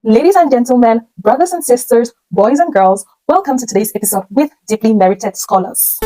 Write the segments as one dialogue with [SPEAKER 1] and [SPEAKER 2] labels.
[SPEAKER 1] Ladies and gentlemen, brothers and sisters, boys and girls, welcome to today's episode with Deeply Merited Scholars.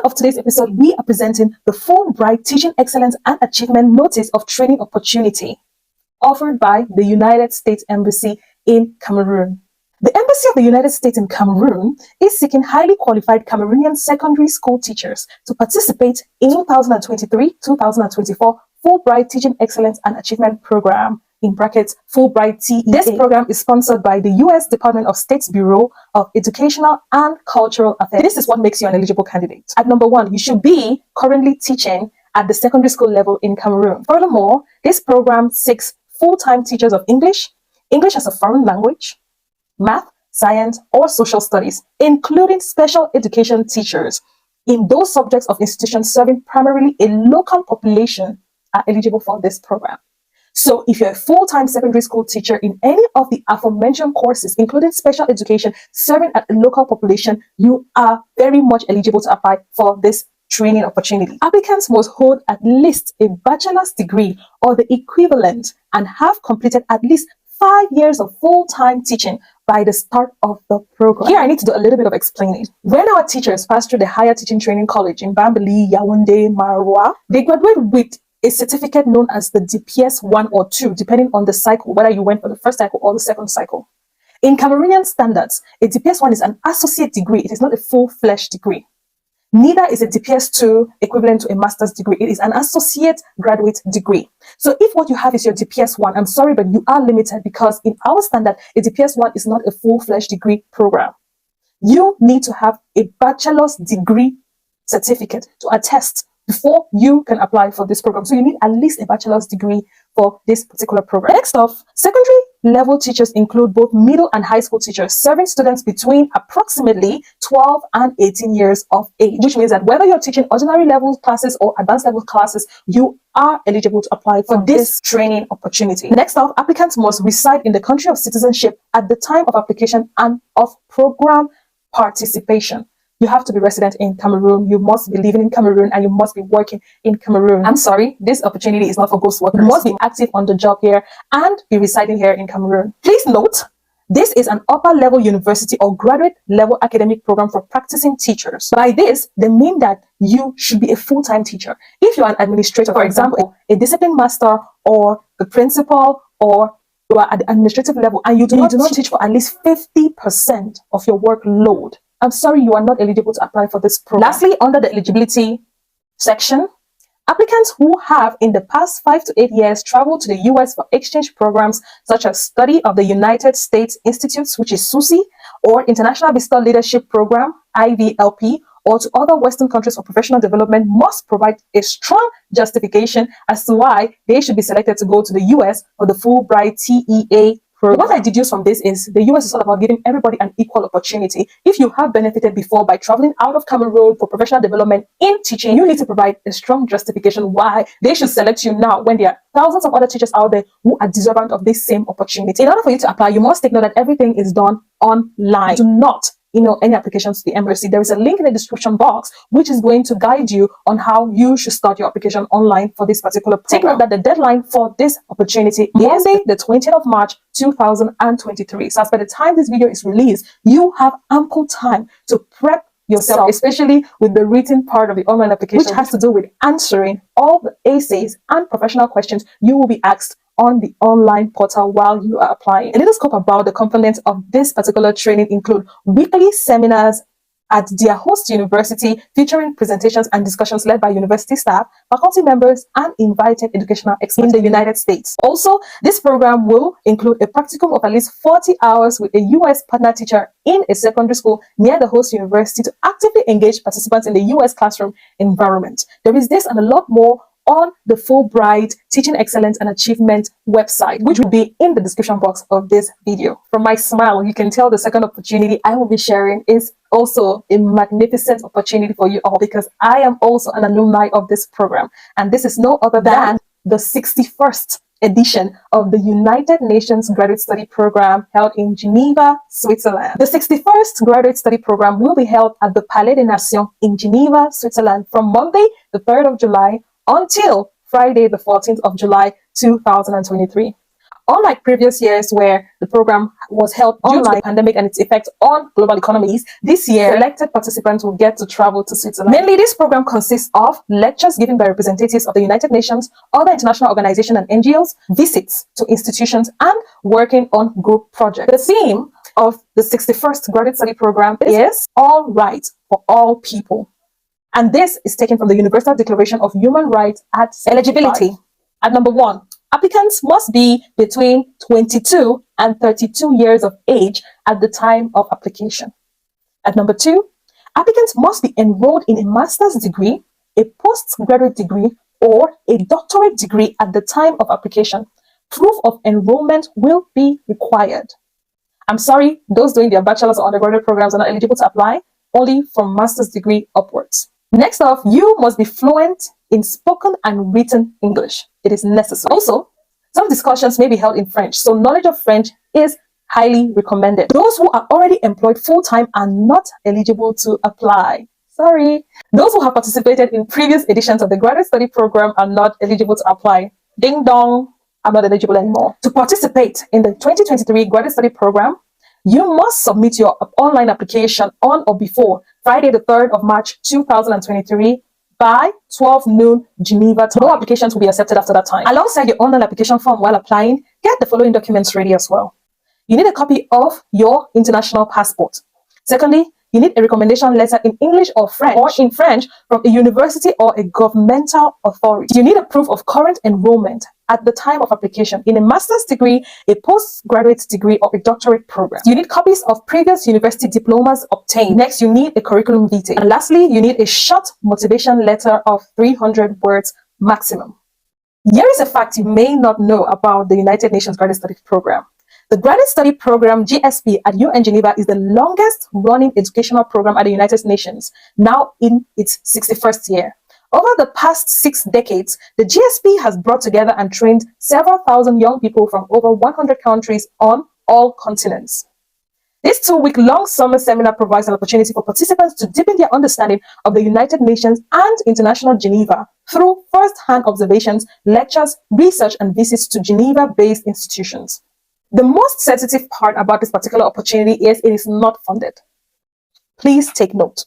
[SPEAKER 1] Of today's episode, we are presenting the Fullbright Teaching Excellence and Achievement Notice of Training Opportunity offered by the United States Embassy in Cameroon. The Embassy of the United States in Cameroon is seeking highly qualified Cameroonian secondary school teachers to participate in 2023-2024 Fullbright Teaching Excellence and Achievement Program, in brackets Fulbright TEA. This program is sponsored by the U.S. Department of State's Bureau of Educational and Cultural Affairs. This is what makes you an eligible candidate. At number one, you should be currently teaching at the secondary school level in Cameroon. Furthermore, this program seeks full-time teachers of English, English as a foreign language, math, science, or social studies, including special education teachers in those subjects of institutions serving primarily a local population are eligible for this program. So if you're a full-time secondary school teacher in any of the aforementioned courses, including special education, serving at a local population, you are very much eligible to apply for this training opportunity. Applicants must hold at least a bachelor's degree or the equivalent and have completed at least 5 years of full-time teaching by the start of the program. Here I need to do a little bit of explaining. When our teachers pass through the Higher Teaching Training College in Bambali, Yaoundé, Maroua, they graduate with a certificate known as the DPS 1 or 2, depending on the cycle, whether you went for the first cycle or the second cycle. In Cameroonian standards, a DPS 1 is an associate degree. It is not a full-fledged degree. Neither is a DPS 2 equivalent to a master's degree. It is an associate graduate degree. So if what you have is your DPS 1, I'm sorry, but you are limited because in our standard, a DPS 1 is not a full-fledged degree program. You need to have a bachelor's degree certificate to attest before you can apply for this program. So you need at least a bachelor's degree for this particular program. Next off, secondary level teachers include both middle and high school teachers serving students between approximately 12 and 18 years of age, which means that whether you're teaching ordinary level classes or advanced level classes, you are eligible to apply for this training opportunity. Next off, applicants must reside in the country of citizenship at the time of application and of program participation. You have to be resident in Cameroon, you must be living in Cameroon, and you must be working in Cameroon. I'm sorry, this opportunity is not for ghost workers. You must be active on the job here and be residing here in Cameroon. Please note, this is an upper level university or graduate level academic program for practicing teachers. By this, they mean that you should be a full-time teacher. If you're an administrator, for example, a discipline master or the principal, or you are at the administrative level and you do not teach for at least 50% of your workload, I'm sorry, you are not eligible to apply for this program. Lastly, under the eligibility section, applicants who have in the past 5 to 8 years traveled to the US for exchange programs such as study of the United States Institutes, which is SUSI, or International Visitor Leadership Program, IVLP, or to other Western countries for professional development must provide a strong justification as to why they should be selected to go to the US for the Fulbright TEA program. What I deduce from this is the US is all about giving everybody an equal opportunity. If you have benefited before by traveling out of Cameroon for professional development in teaching, you need to provide a strong justification why they should select you now when there are thousands of other teachers out there who are deserving of this same opportunity. In order for you to apply, you must take note that everything is done online. Do not email any applications to the embassy. There is a link in the description box which is going to guide you on how you should start your application online for this particular program. Take note that the deadline for this opportunity is Monday, the 20th of March, 2023. So as by the time this video is released, you have ample time to prep yourself, especially with the written part of the online application, which has to do with answering all the essays and professional questions you will be asked on the online portal while you are applying. A little scope about the components of this particular training include weekly seminars at their host university featuring presentations and discussions led by university staff, faculty members, and invited educational experts in the United States. Also, this program will include a practicum of at least 40 hours with a US partner teacher in a secondary school near the host university to actively engage participants in the US classroom environment. There is this and a lot more on the Fullbright Teaching Excellence and Achievement website, which will be in the description box of this video. From my smile, you can tell the second opportunity I will be sharing is also a magnificent opportunity for you all, because I am also an alumni of this program, and this is no other than the 61st edition of the United Nations Graduate Study Program held in Geneva, Switzerland. The 61st Graduate Study Program will be held at the Palais des Nations in Geneva, Switzerland from Monday, the 3rd of July until Friday, the 14th of July, 2023. Unlike previous years where the program was held due to the pandemic and its effect on global economies, this year, selected participants will get to travel to Switzerland. Mainly, this program consists of lectures given by representatives of the United Nations, other international organizations and NGOs, visits to institutions, and working on group projects. The theme of the 61st Graduate Study Program is All Right for All People. And this is taken from the Universal Declaration of Human Rights at eligibility. At number 1, applicants must be between 22 and 32 years of age at the time of application. At number 2, applicants must be enrolled in a master's degree, a postgraduate degree, or a doctorate degree at the time of application. Proof of enrollment will be required. I'm sorry, those doing their bachelor's or undergraduate programs are not eligible to apply, only from master's degree upwards. Next off, you must be fluent in spoken and written English. It is necessary. Also, some discussions may be held in French, so knowledge of French is highly recommended. Those who are already employed full-time are not eligible to apply. Sorry. Those who have participated in previous editions of the graduate study program are not eligible to apply. Ding dong, I'm not eligible anymore. To participate in the 2023 graduate study program, you must submit your online application on or before Friday, the 3rd of March, 2023 by 12 noon Geneva time. No applications will be accepted after that time. Alongside your online application form while applying, get the following documents ready as well. You need a copy of your international passport. Secondly, you need a recommendation letter in English or in French from a university or a governmental authority. You need a proof of current enrollment at the time of application in a master's degree, a postgraduate degree, or a doctorate program. You need copies of previous university diplomas obtained. Next, you need a curriculum vitae. And lastly, you need a short motivation letter of 300 words maximum. Here is a fact you may not know about the United Nations Graduate Studies Program. The Graduate Study Program, GSP, at UN Geneva is the longest running educational program at the United Nations, now in its 61st year. Over the past 6 decades, the GSP has brought together and trained several thousand young people from over 100 countries on all continents. This 2-week-long summer seminar provides an opportunity for participants to deepen their understanding of the United Nations and International Geneva through first-hand observations, lectures, research, and visits to Geneva-based institutions. The most sensitive part about this particular opportunity is it is not funded. Please take note.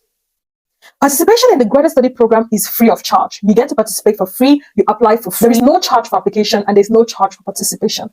[SPEAKER 1] Participation in the graduate study program is free of charge. You get to participate for free, you apply for free. There is no charge for application and there is no charge for participation.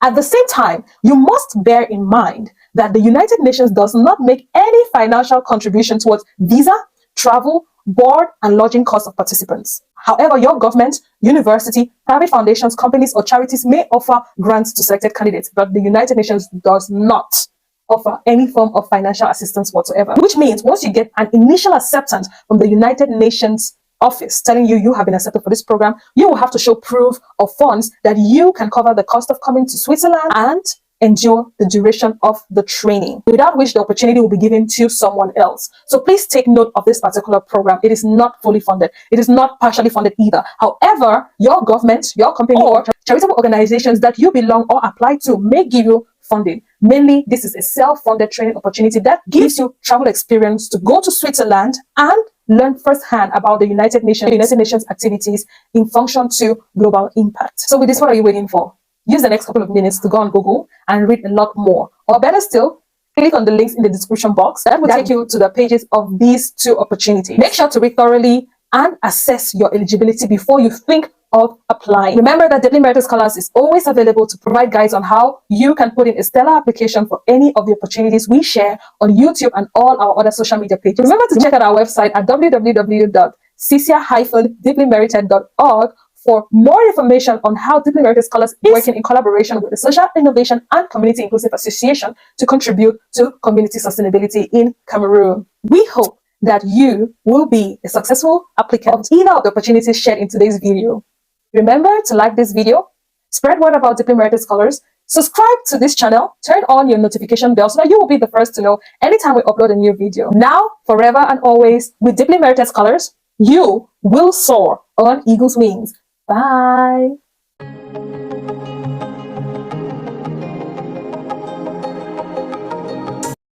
[SPEAKER 1] At the same time, you must bear in mind that the United Nations does not make any financial contribution towards visa, travel, board, and lodging costs of participants. However, your government, university, private foundations, companies, or charities may offer grants to selected candidates, but the United Nations does not offer any form of financial assistance whatsoever. Which means once you get an initial acceptance from the United Nations office telling you you have been accepted for this program, you will have to show proof of funds that you can cover the cost of coming to Switzerland and endure the duration of the training, without which the opportunity will be given to someone else. So please take note of this particular program. It is not fully funded. It is not partially funded either. However, your government, your company, or charitable organizations that you belong or apply to may give you funding. Mainly, this is a self-funded training opportunity that gives you travel experience to go to Switzerland and learn firsthand about the United Nations activities in function to global impact. So with this, what are you waiting for? Use the next couple of minutes to go on Google and read a lot more. Or better still, click on the links in the description box. That will take you to the pages of these 2 opportunities. Make sure to read thoroughly and assess your eligibility before you think of applying. Remember that Deeply Merited Scholars is always available to provide guides on how you can put in a stellar application for any of the opportunities we share on YouTube and all our other social media pages. Remember to check out our website at www.cisia-deeplymeritedscholars.org for more information on how Deeply Merited Scholars is working in collaboration with the Social Innovation and Community Inclusive Association to contribute to community sustainability in Cameroon. We hope that you will be a successful applicant of either of the opportunities shared in today's video. Remember to like this video, spread word about Deeply Merited Scholars, subscribe to this channel, turn on your notification bell so that you will be the first to know anytime we upload a new video. Now, forever and always, with Deeply Merited Scholars, you will soar on eagle's wings. Bye.